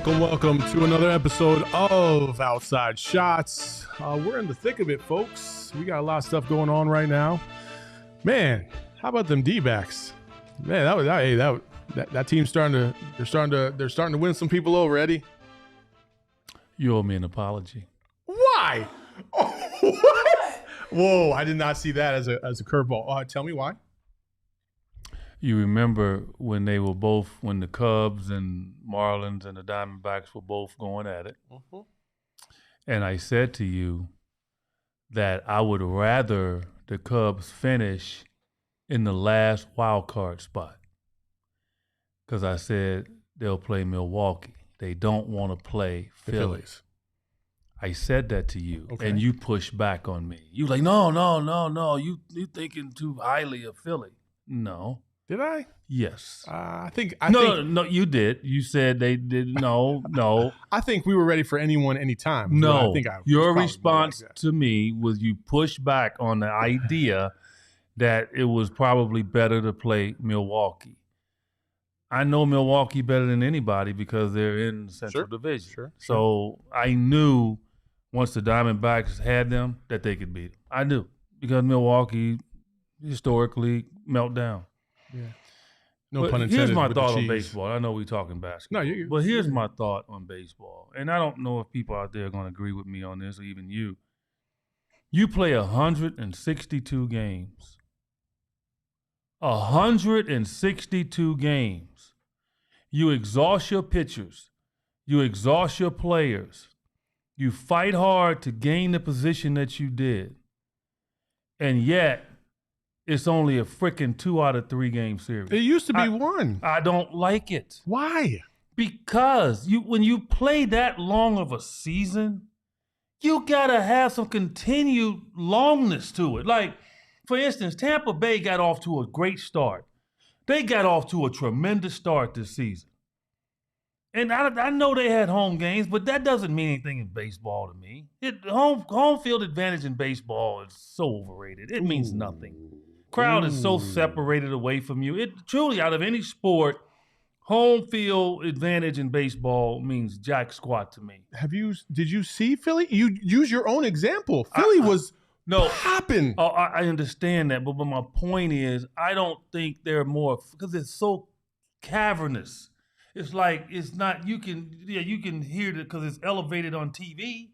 Welcome to another episode of Outside Shots. We're in the thick of it, folks. We got a lot of stuff going on right now. Man, how about them D-backs? Man, that team's starting to win some people over, Eddie. You owe me an apology. Why? Oh, what? Whoa, I did not see that as a curveball. Tell me why. You remember when the Cubs and Marlins and the Diamondbacks were both going at it. Mm-hmm. And I said to you that I would rather the Cubs finish in the last wild card spot. Because I said they'll play Milwaukee. They don't want to play Phillies. I said that to you, okay. And you pushed back on me. You were like, no. You thinking too highly of Philly. No. Did I? Yes. I think you did. You said they did. No. I think we were ready for anyone, anytime. No. I think your response to me was you pushed back on the idea that it was probably better to play Milwaukee. I know Milwaukee better than anybody because they're in the Central Division. Sure. So I knew once the Diamondbacks had them that they could beat them. I knew because Milwaukee historically melt down. Yeah. No pun intended. Here's my thought on baseball. I know we're talking basketball. No, but here's my thought on baseball. And I don't know if people out there are going to agree with me on this or even you. You play 162 games. 162 games. You exhaust your pitchers. You exhaust your players. You fight hard to gain the position that you did. And yet, it's only a freaking 2 out of 3 game series. It used to be one. I don't like it. Why? Because when you play that long of a season, you gotta have some continued longness to it. Like, for instance, Tampa Bay got off to a great start. They got off to a tremendous start this season. And I know they had home games, but that doesn't mean anything in baseball to me. Home field advantage in baseball is so overrated. It means nothing. Crowd is so separated away from you. It truly, out of any sport, home field advantage in baseball means jack squat to me. Did you see Philly? You use your own example. Philly was popping. Oh, I understand that, but my point is, I don't think they're more because it's so cavernous. It's like it's not. You can hear it because it's elevated on TV.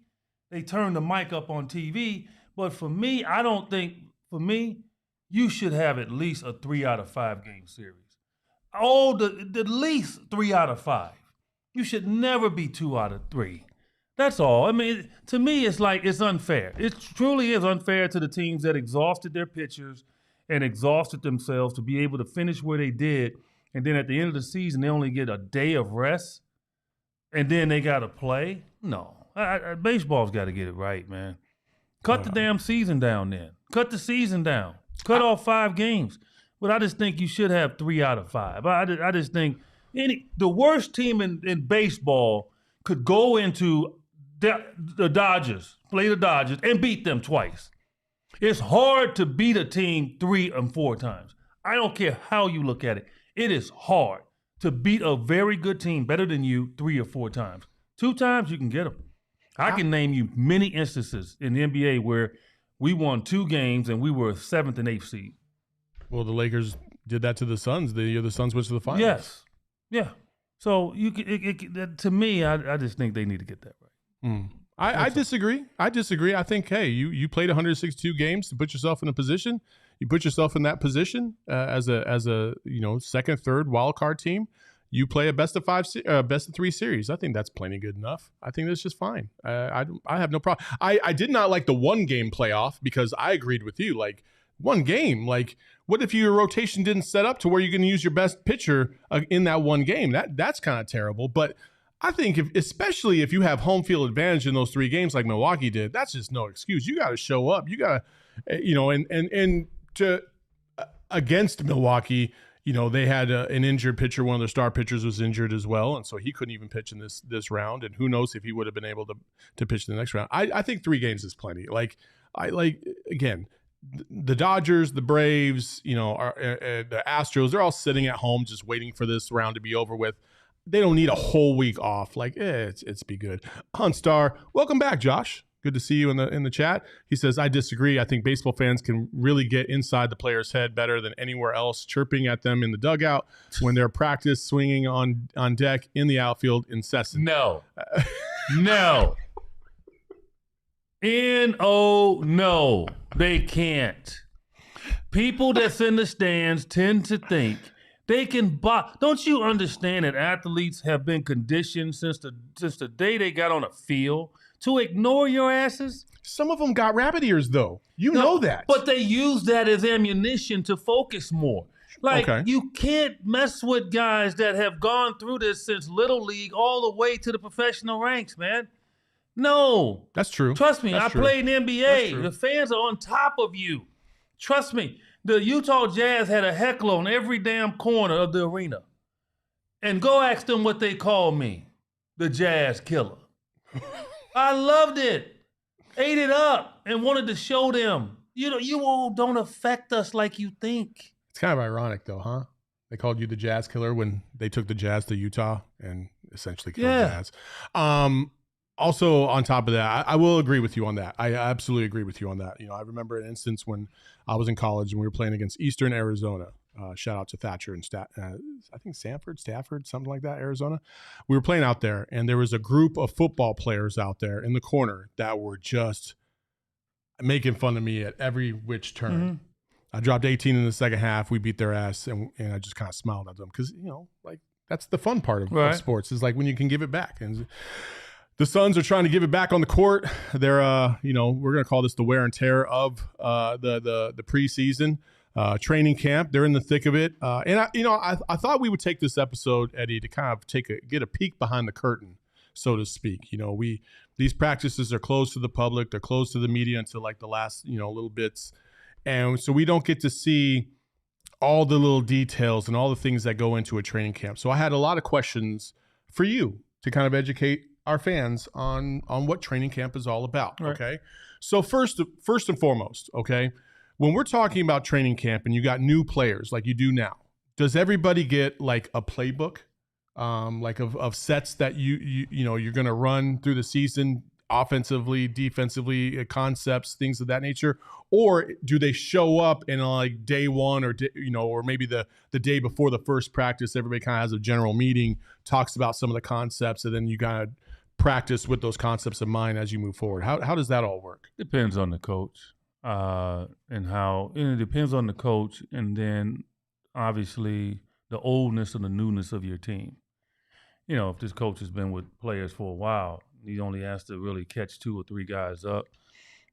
They turn the mic up on TV, but for me, I don't think. For me, you should have at least a 3 out of 5 game series. Oh, the least 3 out of 5. You should never be 2 out of 3. That's all. I mean, to me, it's like it's unfair. It truly is unfair to the teams that exhausted their pitchers and exhausted themselves to be able to finish where they did, and then at the end of the season, they only get a day of rest, and then they got to play. No, baseball's got to get it right, man. Cut the damn season down then. Cut the season down. Cut off 5 games. But I just think you should have 3 out of 5. I just think the worst team in baseball could go into the Dodgers, play the Dodgers, and beat them twice. It's hard to beat a team 3 and 4 times. I don't care how you look at it. It is hard to beat a very good team better than you 3 or 4 times. 2 times, you can get them. I can name you many instances in the NBA where we won 2 games and we were 7th and 8th seed. Well, the Lakers did that to the Suns the year the Suns went to the finals. Yes. Yeah. So to me, I just think they need to get that right. I disagree. I think, hey, you played 162 games to put yourself in a position. You put yourself in that position as a second, third wild card team. You play a best of 3 series. I think that's plenty good enough. I think that's just fine. I have no problem. I did not like the 1 game playoff because I agreed with you. Like one game. Like, what if your rotation didn't set up to where you're going to use your best pitcher in that one game? That's kind of terrible. But I think especially if you have home field advantage in those 3 games like Milwaukee did, that's just no excuse. You got to show up. You got to, against Milwaukee, they had an injured pitcher. One of their star pitchers was injured as well, and so he couldn't even pitch in this round. And who knows if he would have been able to pitch the next round. I think 3 games is plenty. Again, the Dodgers, the Braves, the Astros, they're all sitting at home just waiting for this round to be over with. They don't need a whole week off. It's be good. OnStar, welcome back, Josh. Good to see you in the chat. He says, I disagree. I think baseball fans can really get inside the player's head better than anywhere else, chirping at them in the dugout when they're practice swinging on deck in the outfield incessant. No. No. No. They can't. People that's in the stands tend to think they can buy. Don't you understand that athletes have been conditioned since the day they got on a field to ignore your asses? Some of them got rabbit ears, though. You know that. But they use that as ammunition to focus more. You can't mess with guys that have gone through this since Little League all the way to the professional ranks, man. No. That's true. Trust me, I played in the NBA. The fans are on top of you. Trust me. The Utah Jazz had a heckler on every damn corner of the arena. And go ask them what they called me. The Jazz Killer. I loved it. Ate it up and wanted to show them. You all don't affect us like you think. It's kind of ironic, though, huh? They called you the Jazz Killer when they took the Jazz to Utah and essentially killed Jazz. Also, on top of that, I will agree with you on that. I absolutely agree with you on that. I remember an instance when I was in college and we were playing against Eastern Arizona. Shout out to Thatcher and I think Stafford, something like that, Arizona. We were playing out there, and there was a group of football players out there in the corner that were just making fun of me at every which turn. Mm-hmm. I dropped 18 in the second half. We beat their ass, and I just kind of smiled at them because, that's the fun part of sports is when you can give it back. And the Suns are trying to give it back on the court. They're, we're going to call this the wear and tear of the preseason training camp. They're in the thick of it. And I thought we would take this episode, Eddie, to kind of get a peek behind the curtain, so to speak. These practices are closed to the public. They're closed to the media until the last, little bits. And so we don't get to see all the little details and all the things that go into a training camp. So I had a lot of questions for you to kind of educate our fans on what training camp is all about. Right. Okay. So first and foremost, okay, when we're talking about training camp and you got new players like you do now, does everybody get a playbook, of sets that you're going to run through the season, offensively, defensively, concepts, things of that nature? Or do they show up and day one or maybe the day before the first practice, everybody kind of has a general meeting, talks about some of the concepts, and then you got to practice with those concepts in mind as you move forward? How does that all work? Depends on the coach. It depends on the coach, and then obviously the oldness and the newness of your team. If this coach has been with players for a while, he only has to really catch 2 or 3 guys up.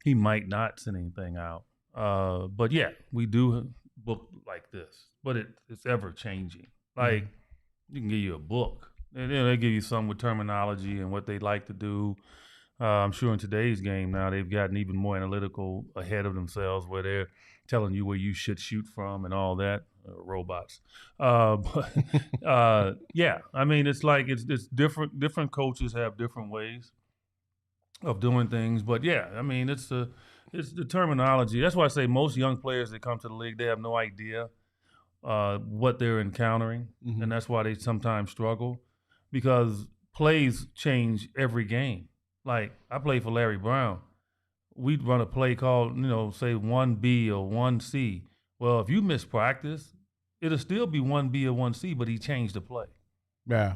He might not send anything out. But yeah, we do book like this, but it's ever changing. You can give you a book, and they give you some with terminology and what they like to do. I'm sure in today's game now they've gotten even more analytical ahead of themselves, where they're telling you where you should shoot from and all that. Robots. Yeah, I mean, it's different. Different coaches have different ways of doing things, but yeah, I mean, it's the terminology. That's why I say most young players that come to the league, they have no idea what they're encountering, mm-hmm. and that's why they sometimes struggle, because plays change every game. I played for Larry Brown. We'd run a play called, say 1B or 1C. Well, if you miss practice, it'll still be 1B or 1C, but he changed the play. Yeah.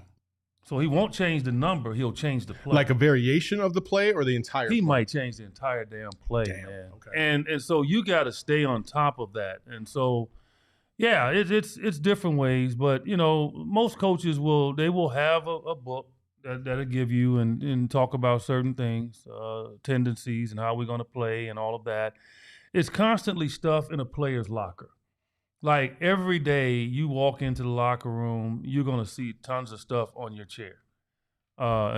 So he won't change the number, he'll change the play. Like a variation of the play or the entire play? He might change the entire damn play, man. Okay. And so you got to stay on top of that. And so, yeah, it's different ways, but, most coaches will have a book that'll give you and talk about certain things, tendencies and how we're going to play and all of that. It's constantly stuff in a player's locker. Like every day you walk into the locker room, you're going to see tons of stuff on your chair,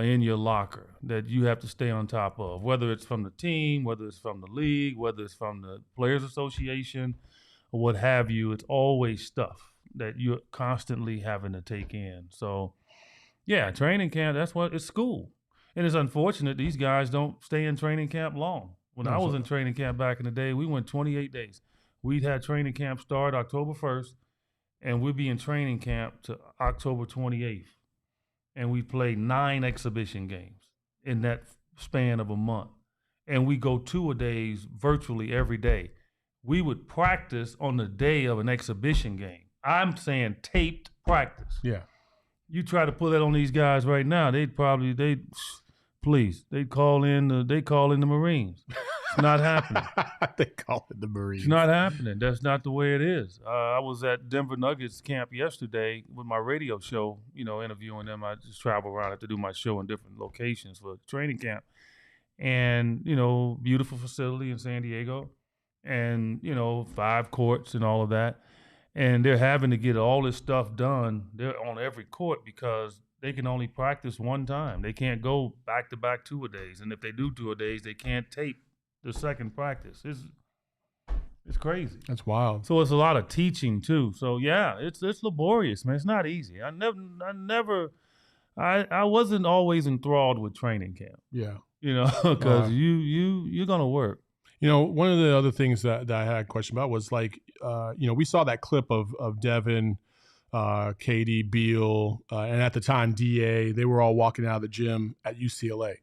in your locker that you have to stay on top of, whether it's from the team, whether it's from the league, whether it's from the Players Association, or what have you. It's always stuff that you're constantly having to take in. So, yeah, training camp, that's what it's school. And it's unfortunate these guys don't stay in training camp long. When I was in training camp back in the day, we went 28 days. We'd had training camp start October 1st, and we'd be in training camp to October 28th. And we played 9 exhibition games in that span of a month. And we go 2-a-days virtually every day. We would practice on the day of an exhibition game. I'm saying taped practice. Yeah. You try to put that on these guys right now, they'd call in the Marines. It's not happening. They call it the Marines. It's not happening. That's not the way it is. I was at Denver Nuggets camp yesterday with my radio show, interviewing them. I just travel around. I have to do my show in different locations for training camp. And, beautiful facility in San Diego. And, 5 courts and all of that. And they're having to get all this stuff done. They're on every court because they can only practice one time. They can't go back-to-back 2-a-days. And if they do 2-a-days, they can't tape the second practice. It's crazy. That's wild. So it's a lot of teaching too. So yeah, it's laborious, man. It's not easy. I wasn't always enthralled with training camp. Yeah. Because you're gonna work. One of the other things that I had a question about was like, we saw that clip of Devin, Katie, Beal, and at the time DA. They were all walking out of the gym at UCLA.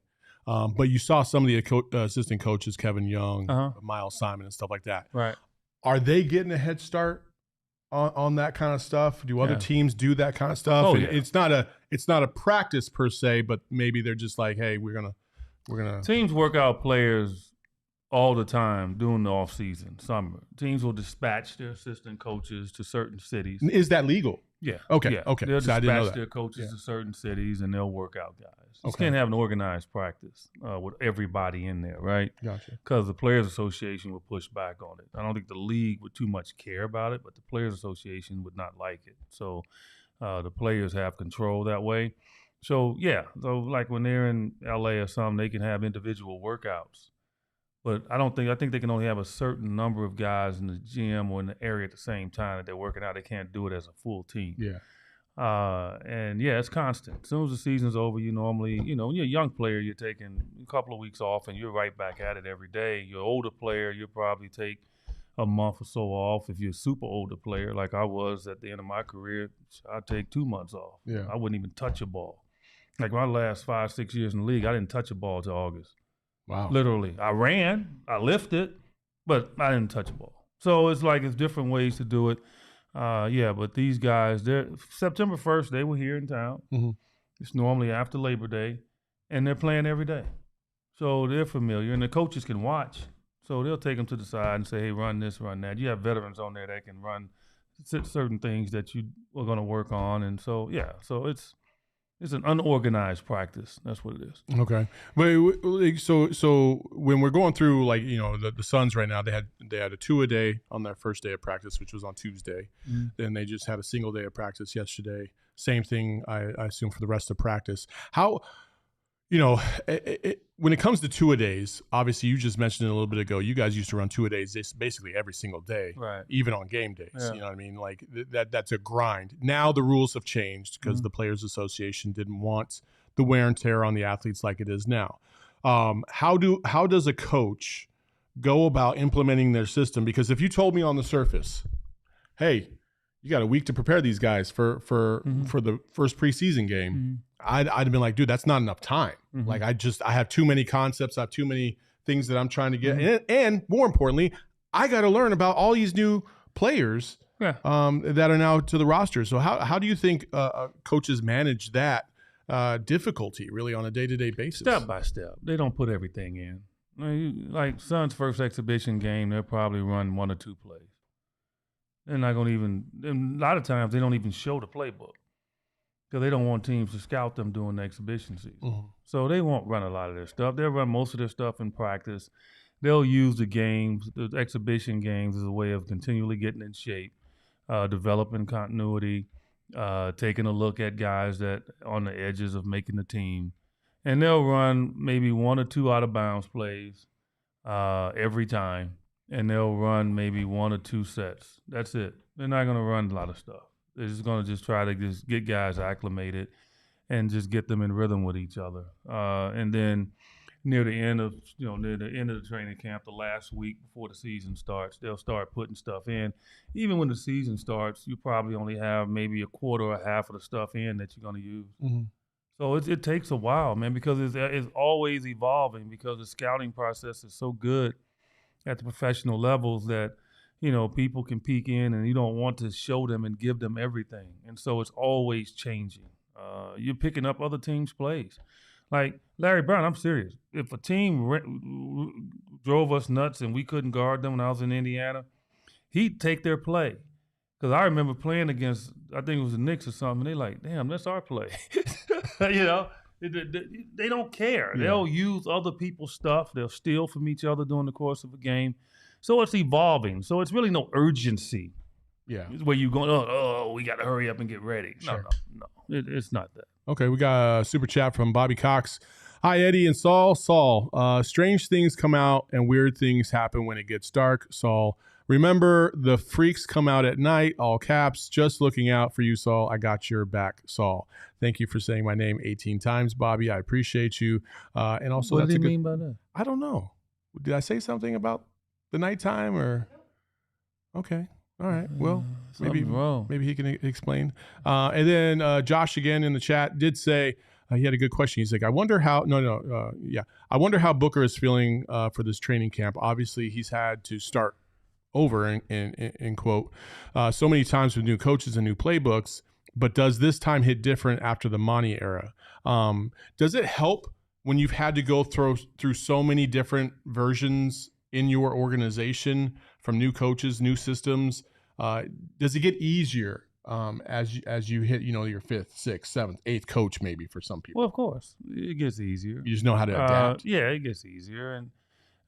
But you saw some of the assistant coaches, Kevin Young, Miles Simon, and stuff like that. Right. Are they getting a head start on that kind of stuff? Do other teams do that kind of stuff? Oh, yeah. It's not a practice per se, but maybe they're just like, hey, we're gonna. Teams work out players all the time during the off season, summer. Teams will dispatch their assistant coaches to certain cities. Is that legal? Yeah. Okay. Yeah. Okay. They'll So I didn't know dispatch that. their coaches to certain cities, and they'll work out guys. You Okay. can't have an organized practice with everybody in there, right? Gotcha. Because the Players Association would push back on it. I don't think the league would too much care about it, but the Players Association would not like it. So the players have control that way. So, yeah. So, like when they're in L.A. or something, they can have individual workouts. But I think they can only have a certain number of guys in the gym or in the area at the same time that they're working out. They can't do it as a full team. Yeah. It's constant. As soon as the season's over, you normally, when you're a young player, you're taking a couple of weeks off and you're right back at it every day. You're an older player, you'll probably take a month or so off. If you're a super older player, like I was at the end of my career, I'd take 2 months off. Yeah. I wouldn't even touch a ball. Like my last 5-6 years in the league, I didn't touch a ball till August. Wow. Literally. I ran, I lifted, but I didn't touch a ball. So it's different ways to do it. But these guys, September 1st, they were here in town. Mm-hmm. It's normally after Labor Day, and they're playing every day. So they're familiar, and the coaches can watch. So they'll take them to the side and say, hey, run this, run that. You have veterans on there that can run certain things that you are going to work on. And so, so it's an unorganized practice. That's what it is. Okay. But so when we're going through the Suns right now, they had a 2-a-day on their first day of practice, which was on Tuesday. Mm-hmm. Then they just had a single day of practice yesterday. Same thing, I assume, for the rest of practice. How, when it comes to 2-a-days, obviously you just mentioned it a little bit ago, you guys used to run 2-a-days basically every single day, right? Even on game days. Yeah. You know what I mean? Like that's a grind. Now the rules have changed because the Players Association didn't want the wear and tear on the athletes like it is now. How does a coach go about implementing their system? Because if you told me on the surface, hey, you got a week to prepare these guys for the first preseason game, I'd have been like, dude, that's not enough time. Mm-hmm. Like I have too many concepts. I have too many things that I'm trying to get. And more importantly, I got to learn about all these new players that are now to the roster. So how do you think coaches manage that difficulty really on a day-to-day basis? Step by step. They don't put everything in. Like Suns' first exhibition game, they'll probably run 1 or 2 plays. They're not going to even – a lot of times they don't even show the playbook because they don't want teams to scout them during the exhibition season. Mm-hmm. So they won't run a lot of their stuff. They'll run most of their stuff in practice. they'll use the games, the exhibition games, as a way of continually getting in shape, developing continuity, taking a look at guys that on the edges of making the team, and they'll run maybe 1 or 2 out of bounds plays every time, and they'll run maybe 1 or 2 sets. That's it. They're not going to run a lot of stuff. They're just going to just try to just get guys acclimated and just get them in rhythm with each other. And then near the end of the training camp, the last week before the season starts, they'll start putting stuff in. Even when the season starts, you probably only have maybe a quarter or half of the stuff in that you're going to use. Mm-hmm. So it takes a while, man, because it's always evolving, because the scouting process is so good at the professional levels that, people can peek in and you don't want to show them and give them everything. And so it's always changing. You're picking up other teams' plays. Like Larry Brown, I'm serious. If a team drove us nuts and we couldn't guard them when I was in Indiana, he'd take their play. Because I remember playing against, I think it was the Knicks or something, and they like, damn, that's our play. They don't care. Yeah. They'll use other people's stuff. They'll steal from each other during the course of a game. So it's evolving. So it's really no urgency. Yeah. Where you going, oh, we got to hurry up and get ready. Sure. No. It's not that. Okay, we got a super chat from Bobby Cox. Hi, Eddie and Saul. Saul, strange things come out and weird things happen when it gets dark. Saul, remember the freaks come out at night, all caps, just looking out for you, Saul. I got your back, Saul. Thank you for saying my name 18 times, Bobby. I appreciate you. And also, what do you mean by that? I don't know. Did I say something about the nighttime or? Okay. All right. Well, maybe he can explain. And then Josh again in the chat did say he had a good question. He's like, I wonder how. I wonder how Booker is feeling for this training camp. Obviously, he's had to start over in quote so many times with new coaches and new playbooks. But does this time hit different after the Monty era? Does it help when you've had to go through so many different versions in your organization from new coaches, new systems? Does it get easier as you hit, your 5th, 6th, 7th, 8th coach maybe for some people? Well, of course, it gets easier. You just know how to adapt. Yeah, it gets easier, and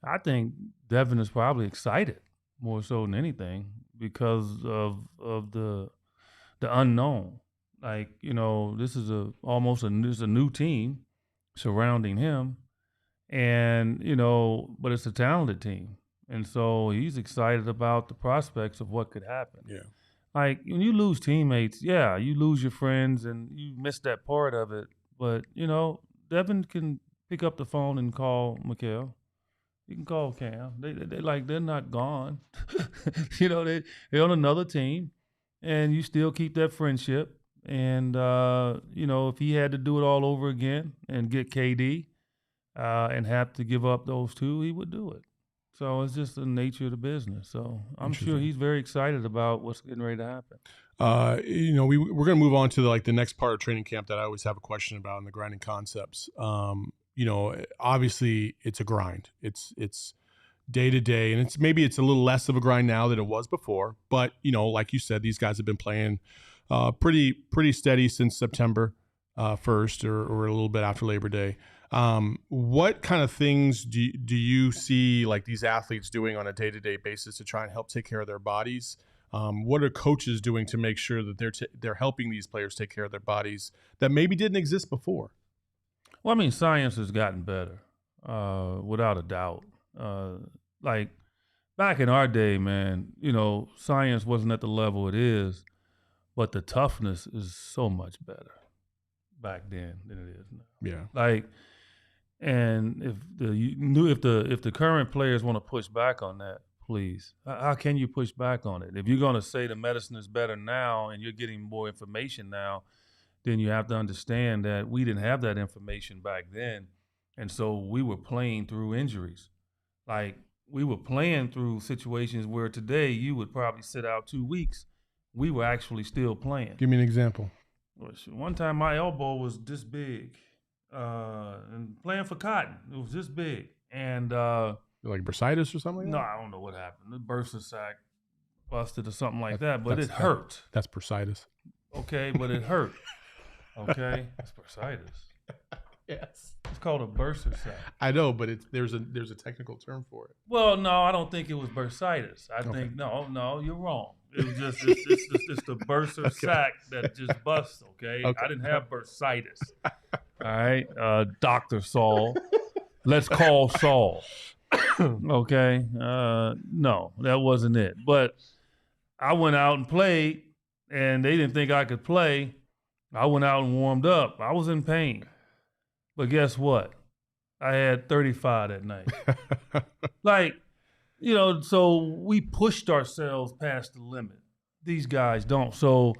I think Devin is probably excited more so than anything because of the unknown. Like, this is this is a new team surrounding him, and but it's a talented team. And so he's excited about the prospects of what could happen. Yeah. Like, when you lose teammates, yeah, you lose your friends and you miss that part of it. But, Devin can pick up the phone and call Mikal. You can call Cam. They're not gone. They're on another team, and you still keep that friendship. And, if he had to do it all over again and get KD and have to give up those 2, he would do it. So it's just the nature of the business. So I'm sure he's very excited about what's getting ready to happen. We're going to move on to the next part of training camp that I always have a question about in the grinding concepts. Obviously it's a grind. It's day to day, and it's a little less of a grind now than it was before. But like you said, these guys have been playing pretty steady since September 1st or a little bit after Labor Day. What kind of things do you see like these athletes doing on a day-to-day basis to try and help take care of their bodies? What are coaches doing to make sure that they're helping these players take care of their bodies that maybe didn't exist before? Well, I mean, science has gotten better, without a doubt. Like back in our day, man, science wasn't at the level it is, but the toughness is so much better back then than it is now. Yeah. Like, and if the current players want to push back on that, please, how can you push back on it? If you're going to say the medicine is better now and you're getting more information now, then you have to understand that we didn't have that information back then. And so we were playing through injuries. Like, we were playing through situations where today you would probably sit out 2 weeks. We were actually still playing. Give me an example. One time my elbow was this big. And playing for Cotton, it was this big. And like bursitis or something like that? No, I don't know what happened. The bursa sac busted or something like that, but it hurt. That's bursitis. Okay, but it hurt. Okay, that's bursitis. Yes. It's called a bursa sac. I know, but there's a technical term for it. Well, no, I don't think it was bursitis. I think no, you're wrong. It was just it's the bursa sac that just busts. Okay, I didn't have bursitis. All right, Dr. Saul. Let's call Saul. Okay, no, that wasn't it. But I went out and played, and they didn't think I could play. I went out and warmed up. I was in pain. But guess what? I had 35 that night. Like, so we pushed ourselves past the limit. These guys don't. So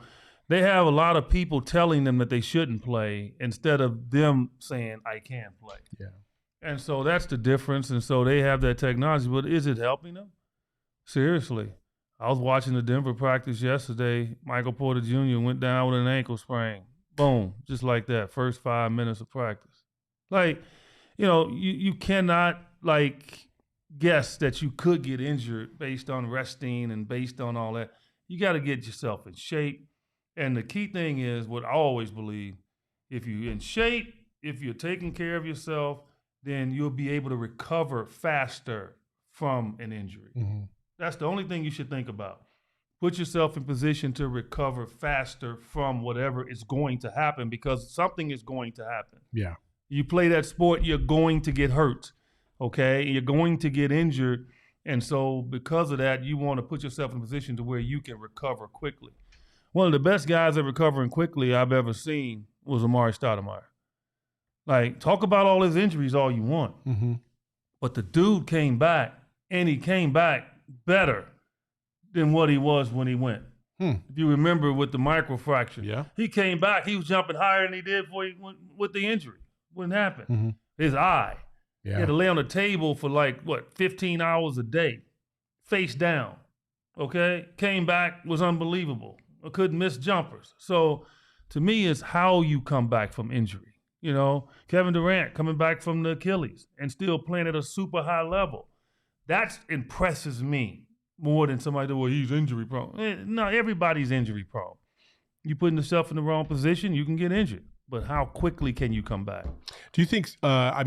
they have a lot of people telling them that they shouldn't play instead of them saying, I can play. Yeah. And so that's the difference. And so they have that technology. But is it helping them? Seriously. I was watching the Denver practice yesterday. Michael Porter Jr. went down with an ankle sprain. Boom. Just like that. First 5 minutes of practice. Like, you cannot, guess that you could get injured based on resting and based on all that. You got to get yourself in shape. And the key thing is what I always believe, if you're in shape, if you're taking care of yourself, then you'll be able to recover faster from an injury. Mm-hmm. That's the only thing you should think about. Put yourself in position to recover faster from whatever is going to happen, because something is going to happen. Yeah. You play that sport, you're going to get hurt, okay? You're going to get injured. And so because of that, you want to put yourself in a position to where you can recover quickly. One of the best guys at recovering quickly I've ever seen was Amari Stoudemire. Like, talk about all his injuries all you want. Mm-hmm. But the dude came back, and he came back better than what he was when he went. If you remember with the microfracture, he came back. He was jumping higher than he did with the injury. Wouldn't happen. Mm-hmm. His eye. He had to lay on the table for 15 hours a day, face down. Okay? Came back, was unbelievable. I couldn't miss jumpers. So to me, it's how you come back from injury. Kevin Durant coming back from the Achilles and still playing at a super high level. That impresses me more than somebody that, he's injury prone. No, everybody's injury prone. You putting yourself in the wrong position, you can get injured. But how quickly can you come back? Do you think, I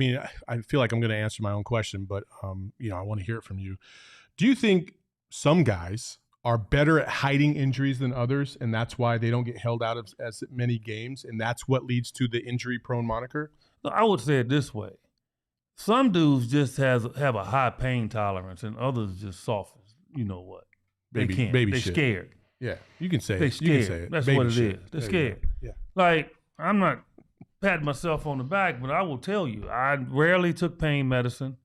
feel like I'm going to answer my own question, but, I want to hear it from you. Do you think some guys are better at hiding injuries than others, and that's why they don't get held out of as many games, and that's what leads to the injury-prone moniker? No, I would say it this way. Some dudes just have a high pain tolerance, and others just soft as you know what. They can't. They're scared. Yeah, you can say it. They're scared. You can say it. That's baby what it shit. is. They're scared. Yeah. I'm not patting myself on the back, but I will tell you, I rarely took pain medicine.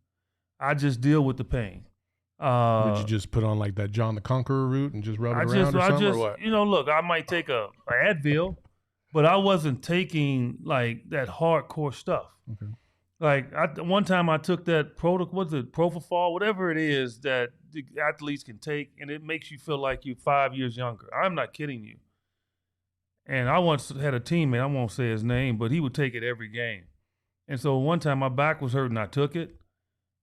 I just deal with the pain. Would you just put on that John the Conqueror route and just rub it around or what? Look, I might take a Advil, but I wasn't taking that hardcore stuff. Okay. One time I took that Propofol, whatever it is that the athletes can take, and it makes you feel like you're 5 years younger. I'm not kidding you. And I once had a teammate, I won't say his name, but he would take it every game. And so one time my back was hurting, I took it.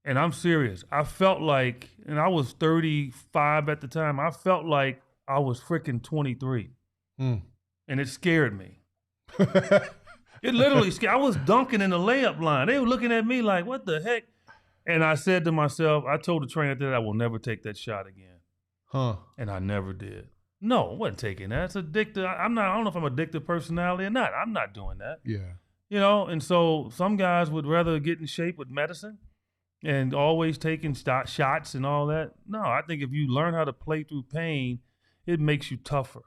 And I'm serious. I felt and I was 35 at the time, I felt like I was freaking 23. And it scared me. It literally scared. I was dunking in the layup line. They were looking at me like, what the heck? And I said to myself, I told the trainer that I will never take that shot again. And I never did. No, I wasn't taking that. It's addictive. I don't know if I'm an addictive personality or not. I'm not doing that. Yeah. And so some guys would rather get in shape with medicine and always taking shots and all that. No, I think if you learn how to play through pain, it makes you tougher.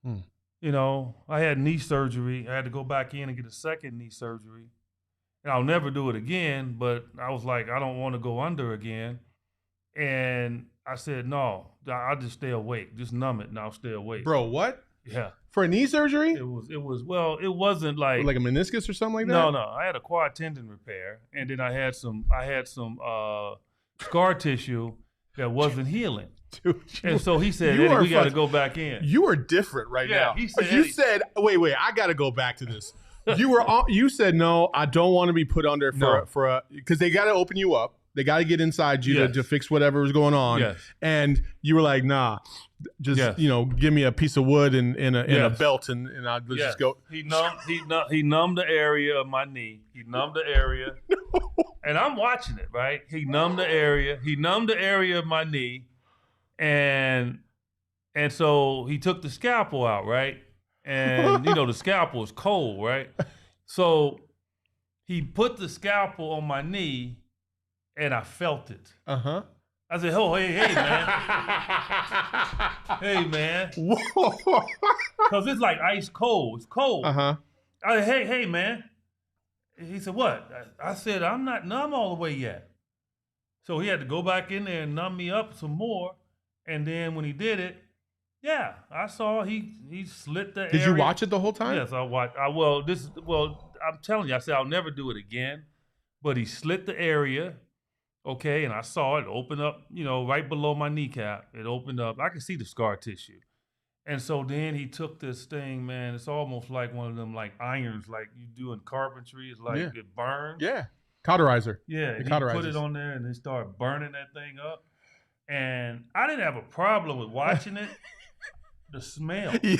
I had knee surgery. I had to go back in and get a second knee surgery. And I'll never do it again, but I was like, I don't want to go under again. And I said, no, I'll just stay awake. Just numb it and I'll stay awake. Bro, what? Yeah. For a knee surgery? It wasn't like a meniscus or something like that? No. I had a quad tendon repair, and then I had some scar tissue that wasn't healing. Dude, and so he said, Eddie, we got to go back in. You are different now. He said, you said, wait, I got to go back to this. You said, no, I don't want to be put under because they got to open you up. They got to get inside you Yes. to fix whatever was going on. Yes. And you were like, nah, just, Yes. give me a piece of wood and a Yes. belt and I'll just go. He numbed the area of my knee. He numbed the area. And I'm watching it, right? He numbed the area. He numbed the area of my knee. And so he took the scalpel out, right? And, the scalpel is cold, right? So he put the scalpel on my knee, and I felt it. Uh-huh. I said, oh, hey, man. Hey, man. Whoa. Because it's like ice cold. It's cold. Uh-huh. I said, hey, man. He said, what? I said, I'm not numb all the way yet. So he had to go back in there and numb me up some more. And then when he did it, yeah, I saw he slit the area. Did you watch it the whole time? Yes, I watched. I'm telling you, I said I'll never do it again. But he slit the area, okay, and I saw it open up, right below my kneecap. It opened up. I could see the scar tissue. And so then he took this thing, man. It's almost like one of them like irons, like you do in carpentry. It's like it burns. Yeah, cauterizer. Yeah, and he put it on there and they started burning that thing up. And I didn't have a problem with watching it. The smell. Yeah.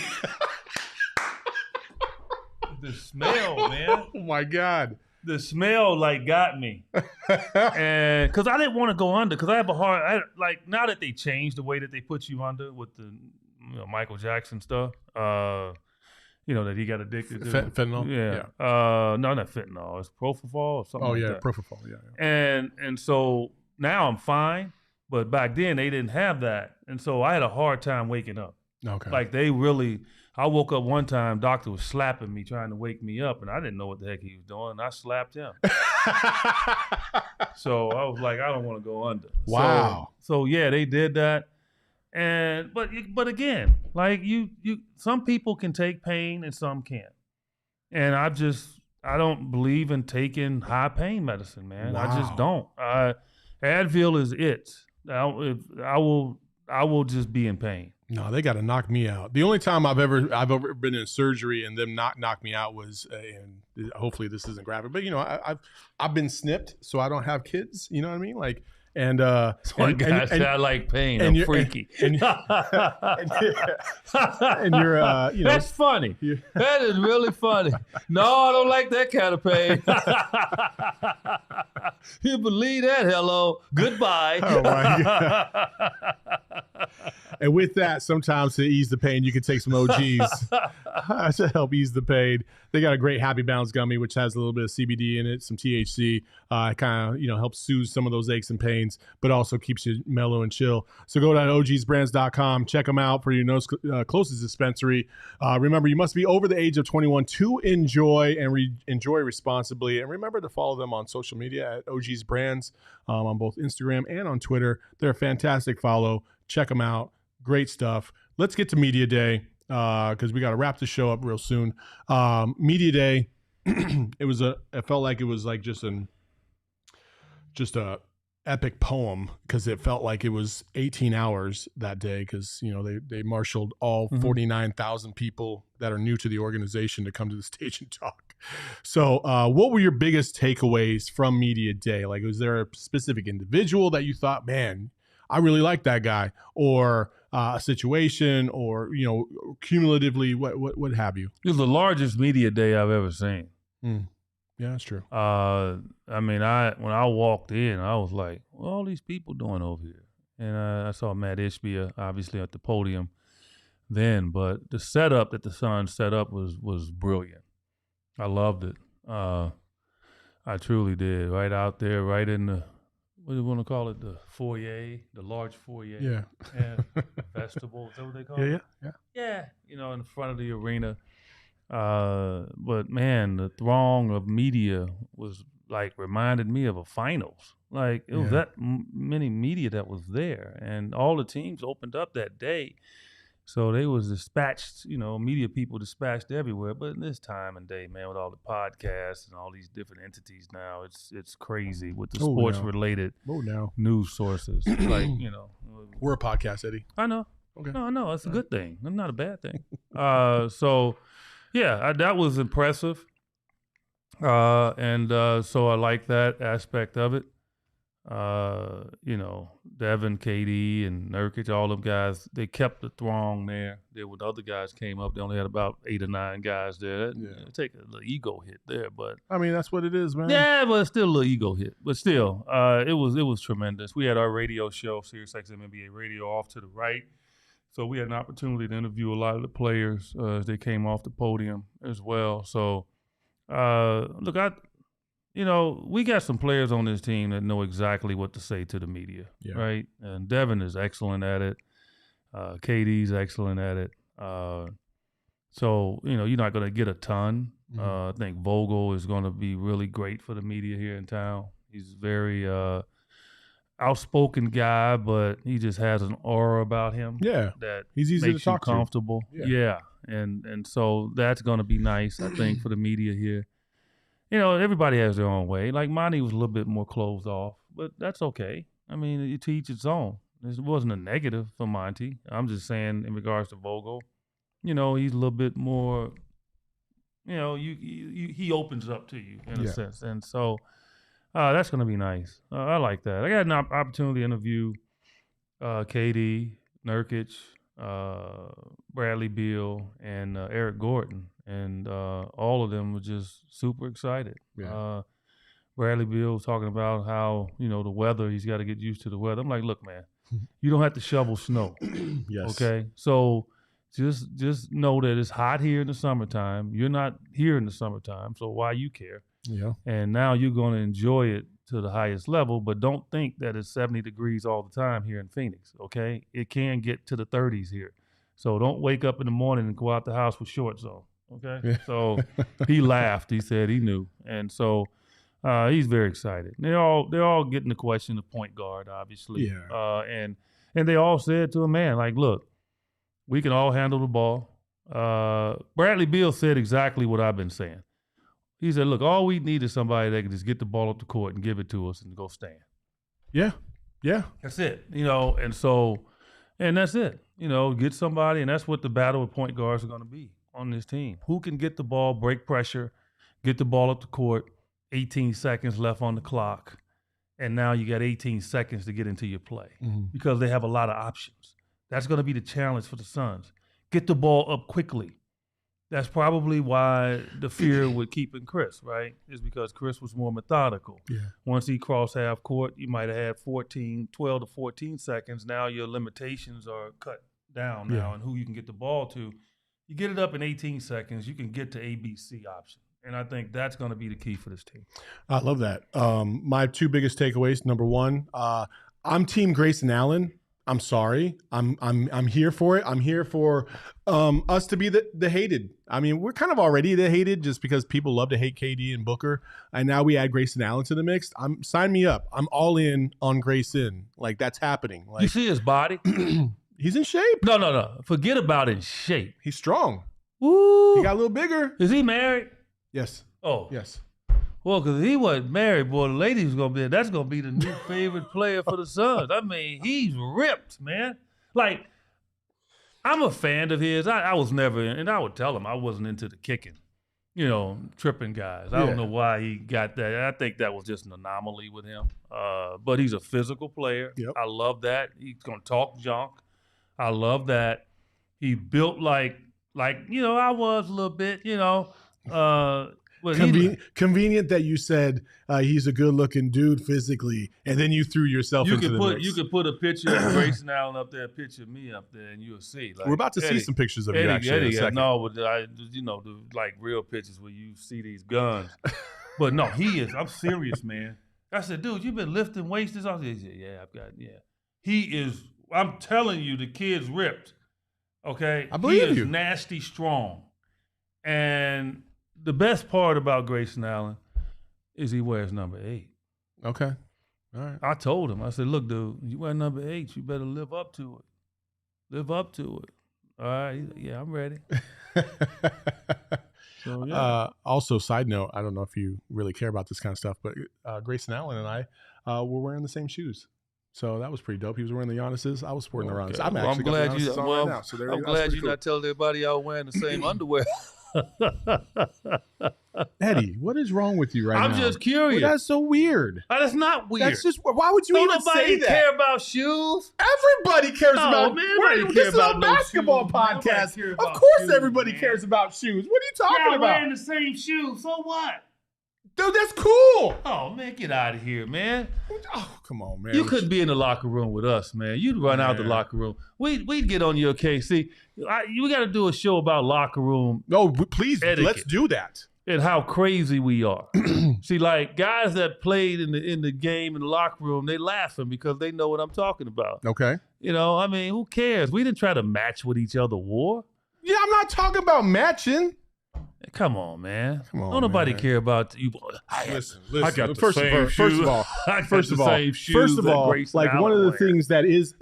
The smell, man. Oh my God. The smell got me. And because I didn't want to go under, because I have now that they changed the way that they put you under with the Michael Jackson stuff, that he got addicted to. Fentanyl? Yeah. No, not fentanyl. It's propofol or something like that. Propofol, yeah. And so now I'm fine, but back then they didn't have that. And so I had a hard time waking up. Okay. Like I woke up one time, doctor was slapping me, trying to wake me up, and I didn't know what the heck he was doing, and I slapped him. So I was like, I don't want to go under. Wow. So yeah, they did that. But again, like you some people can take pain and some can't. And I don't believe in taking high pain medicine, man. Wow. I just don't. Advil is it. I will just be in pain. No, they got to knock me out. The only time I've ever been in surgery and them not knock me out was, and hopefully this isn't graphic, but I've been snipped, so I don't have kids. You know what I mean? Like, and I like pain. I'm freaky. And you're that's funny. That is really funny. No, I don't like that kind of pain. You believe that? Hello, goodbye. Oh my God. And with that, sometimes to ease the pain, you can take some OGs to help ease the pain. They got a great Happy Balance gummy, which has a little bit of CBD in it, some THC. Kind of, helps soothe some of those aches and pains, but also keeps you mellow and chill. So go to ogsbrands.com, check them out for your closest dispensary. Remember, you must be over the age of 21 to enjoy and enjoy responsibly. And remember to follow them on social media at OG's Brands on both Instagram and on Twitter. They're a fantastic follow. Check them out. Great stuff. Let's get to Media Day because we got to wrap the show up real soon. Media Day, it felt like it was like just a epic poem because it felt like it was 18 hours that day because they marshaled all 49,000 people that are new to the organization to come to the stage and talk. So what were your biggest takeaways from Media Day? Like, was there a specific individual that you thought, man, I really like that guy, or a situation, or cumulatively, what have you? It was the largest media day I've ever seen. Yeah, that's true. When I walked in, I was like, "What are all these people doing over here?" And I saw Matt Ishbia obviously at the podium then, but the setup that the Sun set up was brilliant. I loved it. I truly did. Right out there, right in the, what do you want to call it? The foyer, the large foyer. Yeah. Vestibule, is that what they call it? Yeah. In the front of the arena. But man, the throng of media was like reminded me of a finals. Like it was that many media that was there, and all the teams opened up that day. So they was dispatched, media people dispatched everywhere. But in this time and day, man, with all the podcasts and all these different entities now, it's crazy with the sports-related news sources. Like, We're a podcast, Eddie. I know. Okay. No, I know. It's a good thing. It's not a bad thing. So, yeah, that was impressive. So I like that aspect of it. Devin, KD, and Nurkic, all them guys, they kept the throng there. Then when the other guys came up, they only had about 8 or 9 guys there. It take a little ego hit there, but I mean, that's what it is, man. yeah, but it's still a little ego hit. But still, it was tremendous. We had our radio show, SiriusXM NBA Radio, off to the right. So we had an opportunity to interview a lot of the players as they came off the podium as well. So, look, we got some players on this team that know exactly what to say to the media, right? And Devin is excellent at it. KD's excellent at it. So, you're not going to get a ton. I think Vogel is going to be really great for the media here in town. He's very outspoken guy, but he just has an aura about him. Yeah, that he's easy makes to talk you comfortable. to. Yeah, and so that's going to be nice, I think, for the media here. Everybody has their own way. Like Monty was a little bit more closed off, but that's okay. I mean, to each its own. It wasn't a negative for Monty. I'm just saying in regards to Vogel, he's a little bit more. He opens up to you in a sense, and so. That's going to be nice. I like that. I got an opportunity to interview KD, Nurkic, Bradley Beal, and Eric Gordon, and all of them were just super excited. Yeah. Bradley Beal was talking about how, the weather, he's got to get used to the weather. I'm like, look, man, you don't have to shovel snow. Yes. Okay? So just know that it's hot here in the summertime. You're not here in the summertime, so why you care? Yeah. And now you're going to enjoy it to the highest level, but don't think that it's 70 degrees all the time here in Phoenix, okay? It can get to the 30s here. So don't wake up in the morning and go out the house with shorts on, okay? Yeah. So he laughed. He said he knew. And so he's very excited. They're all getting the question of point guard, obviously. Yeah. And they all said to him, man, like, look, we can all handle the ball. Bradley Beal said exactly what I've been saying. He said, look, all we need is somebody that can just get the ball up the court and give it to us and go stand. Yeah. Yeah. That's it. And that's it. Get somebody, and that's what the battle of point guards are going to be on this team. Who can get the ball, break pressure, get the ball up the court, 18 seconds left on the clock, and now you got 18 seconds to get into your play because they have a lot of options. That's going to be the challenge for the Suns. Get the ball up quickly. That's probably why the fear with keeping Chris, right, is because Chris was more methodical. Yeah. Once he crossed half court, you might have had 12 to 14 seconds. Now your limitations are cut down now and who you can get the ball to. You get it up in 18 seconds, you can get to ABC option. And I think that's going to be the key for this team. I love that. My 2 biggest takeaways. Number 1, I'm Team Grayson Allen. I'm sorry. I'm here for it. I'm here for us to be the hated. I mean, we're kind of already the hated just because people love to hate KD and Booker, and now we add Grayson Allen to the mix. Sign me up. I'm all in on Grayson. Like, that's happening. Like, you see his body? He's in shape. No. Forget about in shape. He's strong. Woo! He got a little bigger. Is he married? Yes. Oh. Yes. Well, because he wasn't married, boy, the ladies that's going to be the new favorite player for the Suns. I mean, he's ripped, man. Like, I'm a fan of his. I was never, and I would tell him I wasn't into the kicking, tripping guys. I don't know why he got that. I think that was just an anomaly with him. But he's a physical player. Yep. I love that. He's going to talk junk. I love that. He built like I was a little bit, Convenient that you said he's a good-looking dude physically, and then you threw yourself into the mix. You could put a picture of Grayson Allen up there, a picture of me up there, and you'll see. Like, we're about to see some pictures of you actually in a second. No, but the like real pictures where you see these guns. But no, he is. I'm serious, man. I said, dude, you've been lifting weights this all. He said, yeah, I've got. He is. I'm telling you, the kid's ripped. Okay, I believe you. He is nasty strong, and the best part about Grayson Allen is he wears number 8. Okay. All right. I told him, I said, look, dude, you wear number 8, you better live up to it. Live up to it. All right. He's like, yeah, I'm ready. So, yeah. Also, side note, I don't know if you really care about this kind of stuff, but Grayson Allen and I were wearing the same shoes. So that was pretty dope. He was wearing the Giannis's. I was sporting the Giannis. I'm glad you're not telling everybody y'all wearing the same underwear. Eddie, what is wrong with you right now? I'm just curious. Well, that's so weird. That's not weird. That's just, why would you Don't even say nobody that? care about shoes. Everybody cares about. Man, This is a basketball podcast. Of course, everybody cares about shoes. What are you talking about? Wearing the same shoes. So what? Dude, that's cool. Oh man, get out of here, man. Oh, come on, man. You couldn't be in the locker room with us, man. You'd run out the locker room. We'd get on your case. See, we got to do a show about locker room. No, please, let's do that. And how crazy we are. See, like guys that played in the game in the locker room, they laughing because they know what I'm talking about. Okay. You know, I mean, who cares? We didn't try to match what each other wore. Yeah, I'm not talking about matching. Come on, man. Don't nobody care about you. Listen. I got the First of all, like one of the things that is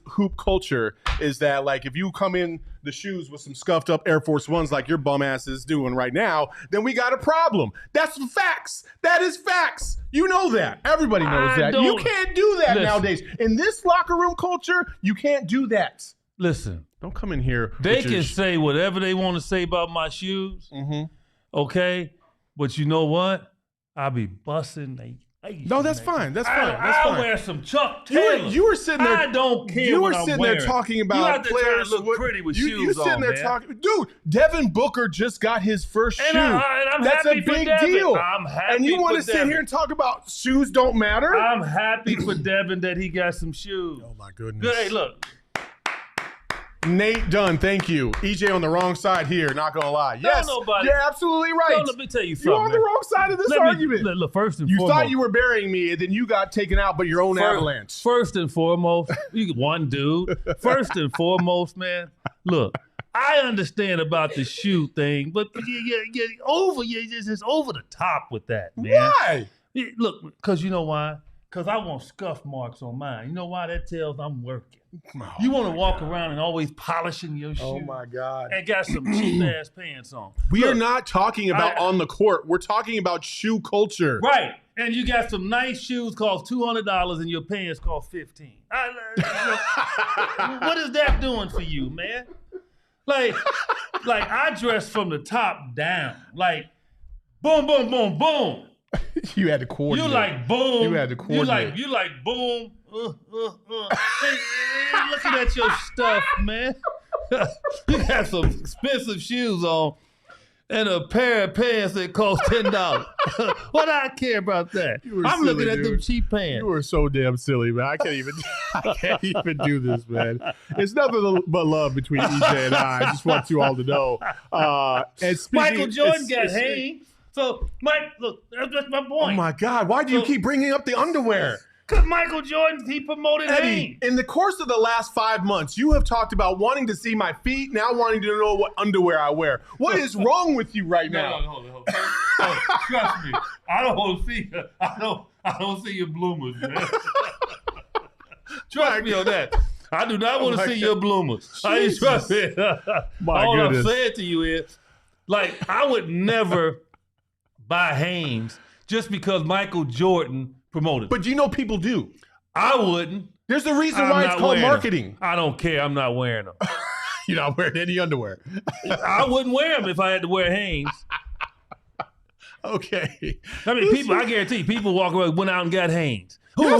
hoop culture is that like if you come in the shoes with some scuffed up Air Force Ones like your bum ass is doing right now, then we got a problem. That's facts. That is facts. You know that. Everybody knows that. You can't do that nowadays. In this locker room culture, you can't do that. Listen. Don't come in here. They can say whatever they want to say about my shoes. Mm-hmm. Okay? But you know what? I'll be busting. No, that's fine. That's fine. I'll wear some Chuck Taylors. You were sitting there. I don't care. You were sitting there talking about players look pretty with shoes on. You sitting there talking, dude. Devin Booker just got his first shoe. I'm that's happy a big for Devin. deal. I'm happy. And you want to sit here and talk about shoes don't matter? I'm happy for Devin that he got some shoes. Oh my goodness. Good. Hey, look. Nate Dunn, thank you. EJ on the wrong side here, not gonna lie. Yes, you're absolutely right. Let me tell you something. You're on the wrong side of this argument. Look, first and foremost. You thought you were were burying me, and then you got taken out by your own avalanche. First and foremost, one dude. First and foremost, man, look, I understand about the shoe thing, but you're just over the top with that, man. Why? Look, because you know why? Because I want scuff marks on mine. You know why? That tells I'm working. You want to walk around and always polishing your shoes. Oh, my God. And got some cheap-ass pants on. We are not talking about on the court. We're talking about shoe culture. Right. And you got some nice shoes cost $200 and your pants cost $15. What is that doing for you, man? Like I dress from the top down. Like, boom, boom, boom, boom. You had to coordinate. You like boom. You had to coordinate. You like boom. Hey, looking at your stuff, man. You got some expensive shoes on and a pair of pants that cost $10. What do I care about that? I'm silly, looking at them cheap pants. You were so damn silly, man. I can't even do this, man. It's nothing but love between EJ and I just want you all to know. Michael Jordan got Hanes. So, Mike, look, that's my point. Oh, my God. Why do you keep bringing up the underwear? Because Michael Jordan, he promoted Hanes. In the course of the last 5 months, you have talked about wanting to see my feet, now wanting to know what underwear I wear. What is wrong with you right now? No, hold on. Trust me. I don't want to see. I don't see your bloomers, man. Trust me on that. I do not want to see your bloomers. I ain't trust me. All I'm saying to you is, like, I would never buy Hanes just because Michael Jordan promoted. But you know people do. I wouldn't. There's a reason why it's called marketing. I don't care. I'm not wearing them. You're not wearing any underwear. I wouldn't wear them if I had to wear Hanes. Okay. I mean, I guarantee you, people walk around, went out and got Hanes. Yes.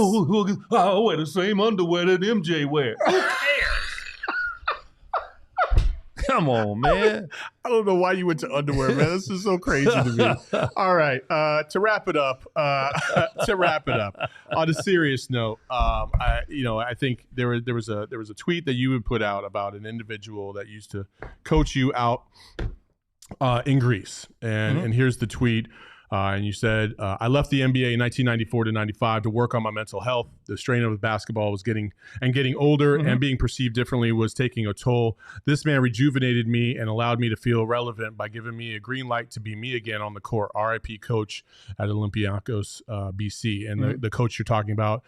I wear the same underwear that MJ wear. Who cares? Come on, man. I don't know why you went to underwear, man. This is so crazy to me. All right. To wrap it up, on a serious note, I think there was a tweet that you would put out about an individual that used to coach you out in Greece. And here's the tweet. And you said, I left the NBA in 1994 to 95 to work on my mental health. The strain of basketball was getting older and being perceived differently was taking a toll. This man rejuvenated me and allowed me to feel relevant by giving me a green light to be me again on the court. RIP coach at Olympiacos, BC. And the coach you're talking about,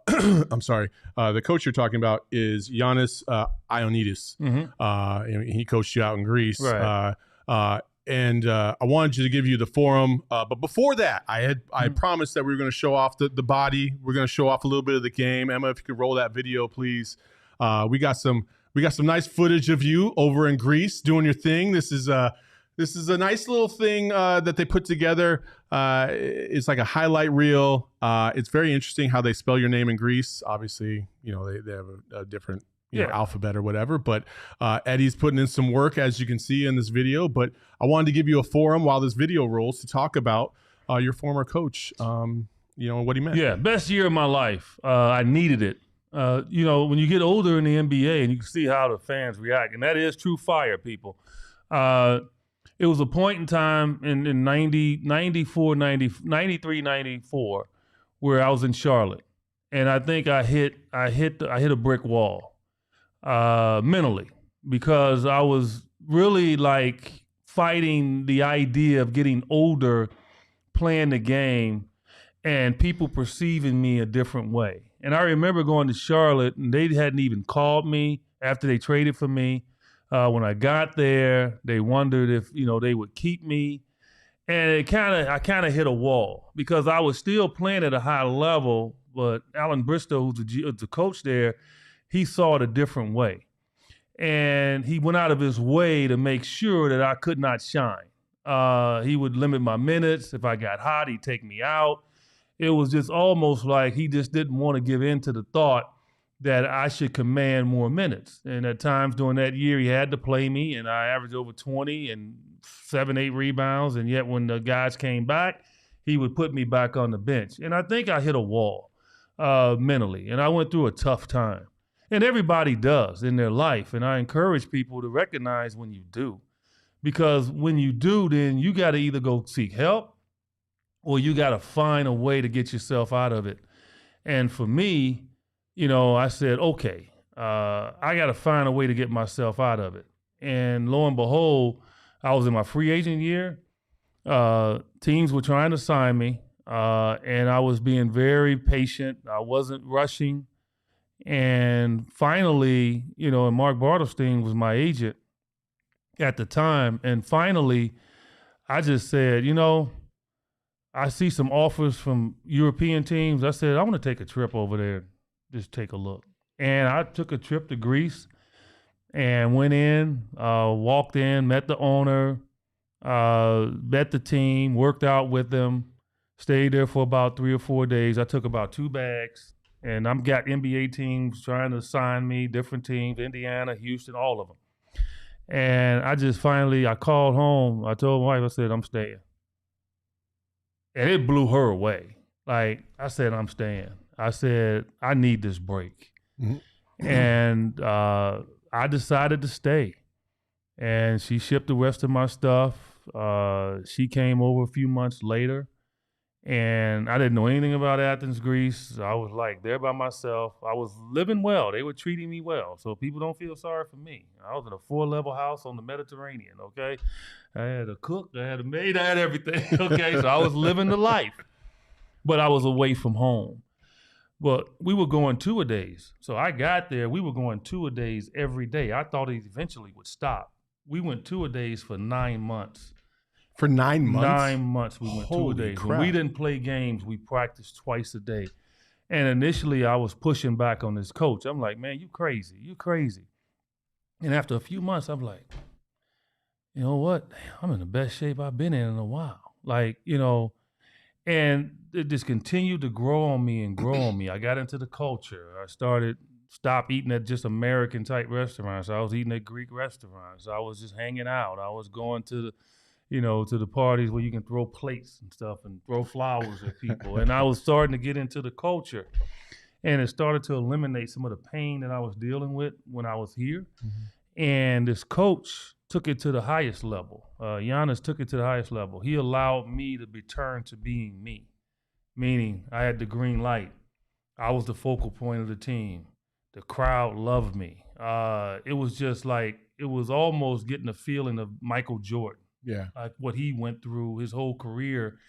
I'm sorry, the coach you're talking about is Giannis Ioannidis. He coached you out in Greece. Right. And I wanted you to give you the forum. But before that, I promised that we were going to show off the body. We're going to show off a little bit of the game. Emma, if you could roll that video, please. We got some nice footage of you over in Greece doing your thing. This is This is a nice little thing that they put together. It's like a highlight reel. It's very interesting how they spell your name in Greece. Obviously, they have a different alphabet or whatever. But Eddie's putting in some work, as you can see in this video. But I wanted to give you a forum while this video rolls to talk about your former coach, and what he meant. Yeah, best year of my life. I needed it. When you get older in the NBA and you can see how the fans react, and that is true fire, people. It was a point in time in 93, 94, where I was in Charlotte. And I think I hit a brick wall mentally, because I was really like fighting the idea of getting older, playing the game, and people perceiving me a different way. And I remember going to Charlotte, and they hadn't even called me after they traded for me. When I got there, they wondered if they would keep me, and I kind of hit a wall, because I was still playing at a high level. But Alan Bristow, who's the coach there, he saw it a different way, and he went out of his way to make sure that I could not shine. He would limit my minutes. If I got hot, he'd take me out. It was just almost like he just didn't want to give in to the thought that I should command more minutes. And at times during that year, he had to play me, and I averaged over 20 and 7-8 rebounds. And yet when the guys came back, he would put me back on the bench. And I think I hit a wall mentally, and I went through a tough time. And everybody does in their life. And I encourage people to recognize when you do. Because when you do, then you got to either go seek help, or you got to find a way to get yourself out of it. And for me, I said, okay, I got to find a way to get myself out of it. And lo and behold, I was in my free agent year. Teams were trying to sign me, and I was being very patient. I wasn't rushing. And finally, and Mark Bartelstein was my agent at the time. And finally, I just said, I see some offers from European teams. I said, I want to take a trip over there. Just take a look. And I took a trip to Greece and went in, walked in, met the owner, met the team, worked out with them, stayed there for about 3 or 4 days. I took about 2 bags, and I've got NBA teams trying to sign me, different teams, Indiana, Houston, all of them. And I called home. I told my wife, I said, I'm staying. And it blew her away. Like, I said, I'm staying. I said, I need this break. Mm-hmm. And I decided to stay. And she shipped the rest of my stuff. She came over a few months later. And I didn't know anything about Athens, Greece. I was like there by myself. I was living well. They were treating me well. So people don't feel sorry for me. I was in a 4-level house on the Mediterranean, okay? I had a cook, I had a maid, I had everything, okay? So I was living the life. But I was away from home. But we were going 2-a-days. So I got there, we were going 2-a-days every day. I thought it eventually would stop. We went 2-a-days for 9 months. For 9 months? 9 months we went Holy 2-a-days. crap. When we didn't play games, we practiced twice a day. And initially I was pushing back on this coach. I'm like, man, you crazy. And after a few months, I'm like, you know what? I'm in the best shape I've been in a while. Like, and it just continued to grow on me. I got into the culture. I stopped eating at just American type restaurants. I was eating at Greek restaurants. I was just hanging out. I was going to the parties where you can throw plates and stuff and throw flowers at people. And I was starting to get into the culture. And it started to eliminate some of the pain that I was dealing with when I was here. Mm-hmm. And this coach took it to the highest level. Giannis took it to the highest level. He allowed me to return to being me, meaning I had the green light. I was the focal point of the team. The crowd loved me. It was just like, it was almost getting the feeling of Michael Jordan. Yeah. Like what he went through his whole career.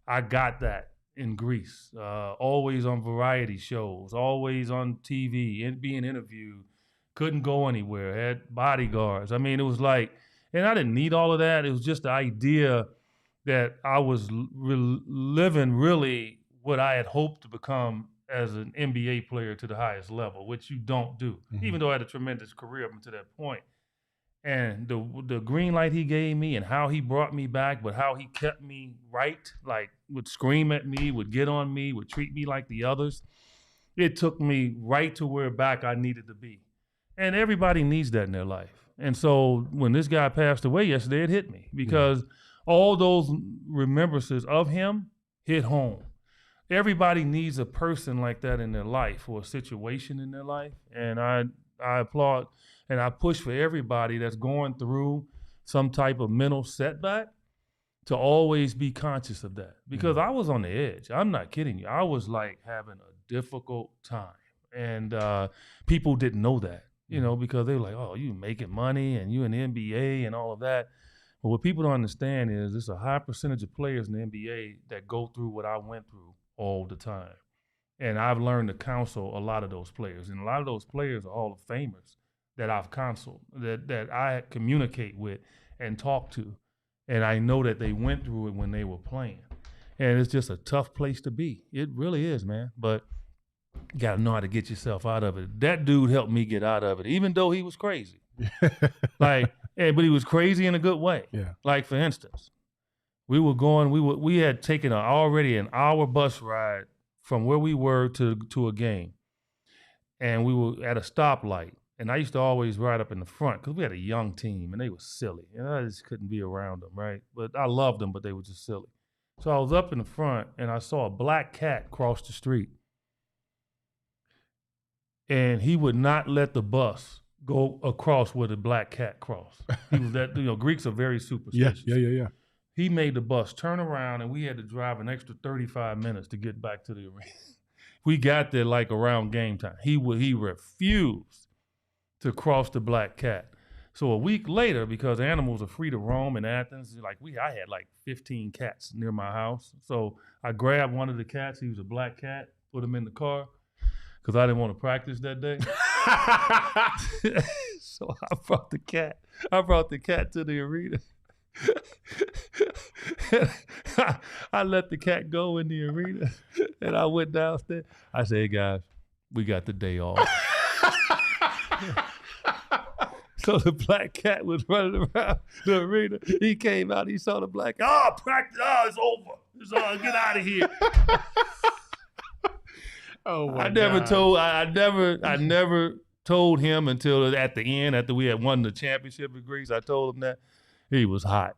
I got that in Greece. Always on variety shows, always on TV, and being interviewed. Couldn't go anywhere, had bodyguards. I mean, it was like, and I didn't need all of that. It was just the idea that I was living really what I had hoped to become as an NBA player to the highest level, which you don't do, even though I had a tremendous career up until that point. And the green light he gave me and how he brought me back, but how he kept me right, like would scream at me, would get on me, would treat me like the others. It took me right to where back I needed to be. And everybody needs that in their life. And so when this guy passed away yesterday, it hit me because all those remembrances of him hit home. Everybody needs a person like that in their life or a situation in their life. And I applaud and I push for everybody that's going through some type of mental setback to always be conscious of that. Because I was on the edge. I'm not kidding you. I was like having a difficult time. And people didn't know that, you know, because they were like, oh, you making money and you in the NBA and all of that. But what people don't understand is there's a high percentage of players in the NBA that go through what I went through all the time. And I've learned to counsel a lot of those players. And a lot of those players are Hall of Famers that I've counseled, that I communicate with and talk to. And I know that they went through it when they were playing. And it's just a tough place to be. It really is, man. But you got to know how to get yourself out of it. That dude helped me get out of it, even though he was crazy. But he was crazy in a good way. Yeah. Like, for instance, we had taken already an hour bus ride from where we were to a game. And we were at a stoplight. And I used to always ride up in the front because we had a young team and they were silly. And I just couldn't be around them, right? But I loved them, but they were just silly. So I was up in the front and I saw a black cat cross the street. And he would not let the bus go across where the black cat crossed. He was that, Greeks are very superstitious. Yeah. He made the bus turn around and we had to drive an extra 35 minutes to get back to the arena. We got there like around game time. He refused to cross the black cat. So a week later, because animals are free to roam in Athens, I had like 15 cats near my house. So I grabbed one of the cats. He was a black cat, put him in the car because I didn't want to practice that day. So I brought the cat to the arena. I let the cat go in the arena and I went downstairs. I said, hey guys, we got the day off. So the black cat was running around the arena. He came out, he saw the black cat. Practice, it's over. It's all, get out of here. Oh my I never told him until at the end, after we had won the championship in Greece. I told him that. He was hot.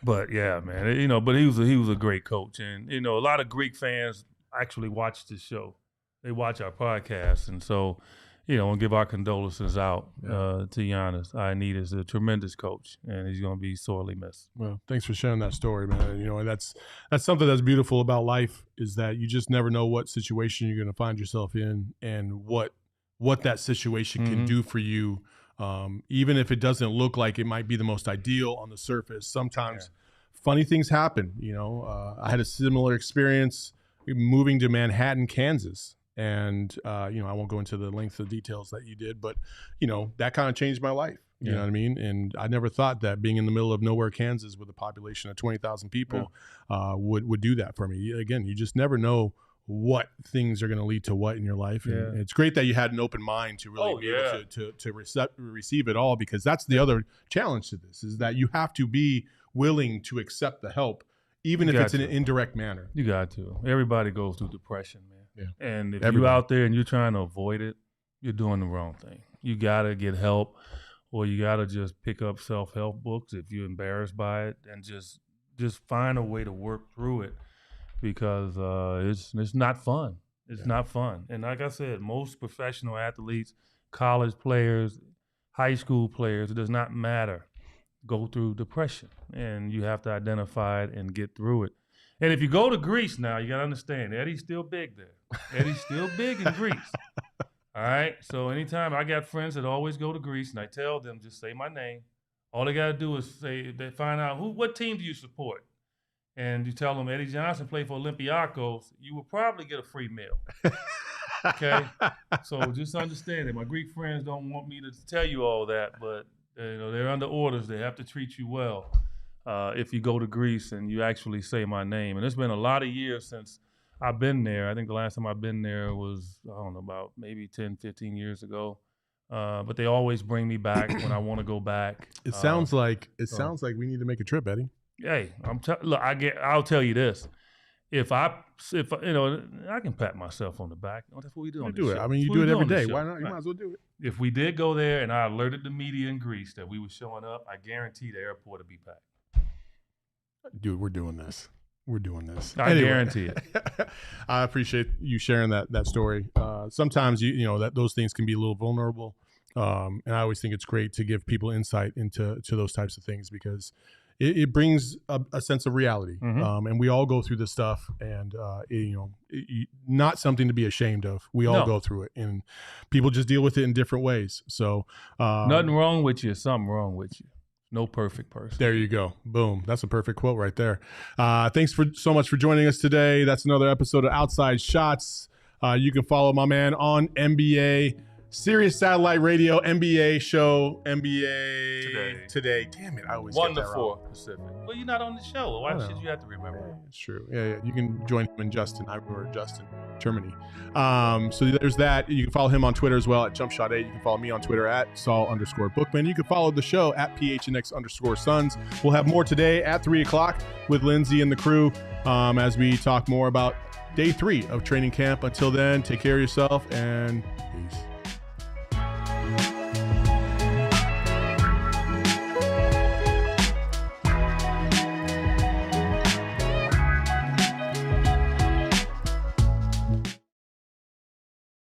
But yeah, man, but he was a great coach. And, a lot of Greek fans actually watch this show. They watch our podcast. And so, and give our condolences out to Giannis. Ioannidis is a tremendous coach, and he's going to be sorely missed. Well, thanks for sharing that story, man. And that's something that's beautiful about life is that you just never know what situation you're going to find yourself in and what that situation can do for you. Even if it doesn't look like it might be the most ideal on the surface, sometimes funny things happen. I had a similar experience moving to Manhattan, Kansas. And, I won't go into the length of details that you did, but, that kind of changed my life. You know what I mean? And I never thought that being in the middle of nowhere, Kansas, with a population of 20,000 people would do that for me. Again, you just never know what things are going to lead to what in your life. And it's great that you had an open mind to really be able to receive it all, because that's the other challenge to this, is that you have to be willing to accept the help, even if it's in an indirect manner. You got to. Everybody goes through depression, man. Yeah. And if you're out there and you're trying to avoid it, you're doing the wrong thing. You got to get help, or you got to just pick up self-help books if you're embarrassed by it, and just find a way to work through it, because it's not fun. It's not fun. And like I said, most professional athletes, college players, high school players, it does not matter, go through depression, and you have to identify it and get through it. And if you go to Greece now, you got to understand, Eddie's still big there. Eddie's still big in Greece. All right? So anytime I got friends that always go to Greece, and I tell them, just say my name. All they got to do is they find out, what team do you support? And you tell them Eddie Johnson played for Olympiacos, you will probably get a free meal. Okay? So just understand that. My Greek friends don't want me to tell you all that, but they're under orders. They have to treat you well. If you go to Greece and you actually say my name. And it's been a lot of years since I've been there. I think the last time I've been there was, I don't know, about maybe 10, 15 years ago. but they always bring me back when I want to go back. It sounds like we need to make a trip, Eddie. Hey, look, I'll tell you this. If I can pat myself on the back. Oh, that's what we do on this show. I mean, you do it every day. Why not? You might as well do it. If we did go there and I alerted the media in Greece that we were showing up, I guarantee the airport would be packed. Dude, we're doing this. I guarantee it. I appreciate you sharing that story. Sometimes you know that those things can be a little vulnerable, and I always think it's great to give people insight into those types of things because it brings a sense of reality. Mm-hmm. And we all go through this stuff, and not something to be ashamed of. We all go through it, and people just deal with it in different ways. So nothing wrong with you. Something wrong with you. No perfect person. There you go. Boom. That's a perfect quote right there. Thanks so much for joining us today. That's another episode of Outside Shots. You can follow my man on NBA, Sirius Satellite Radio, NBA show, NBA Today. Damn it. I always get that wrong. 1 to 4 Pacific. Well, you're not on the show. Why should you have to remember? Yeah, it's true. Yeah. You can join him and Justin. I remember Justin, Germany. So there's that. You can follow him on Twitter as well at JumpShot8. You can follow me on Twitter at Saul_Bookman. You can follow the show at PHNX_Suns. We'll have more today at 3 o'clock with Lindsay and the crew as we talk more about day 3 of training camp. Until then, take care of yourself and peace.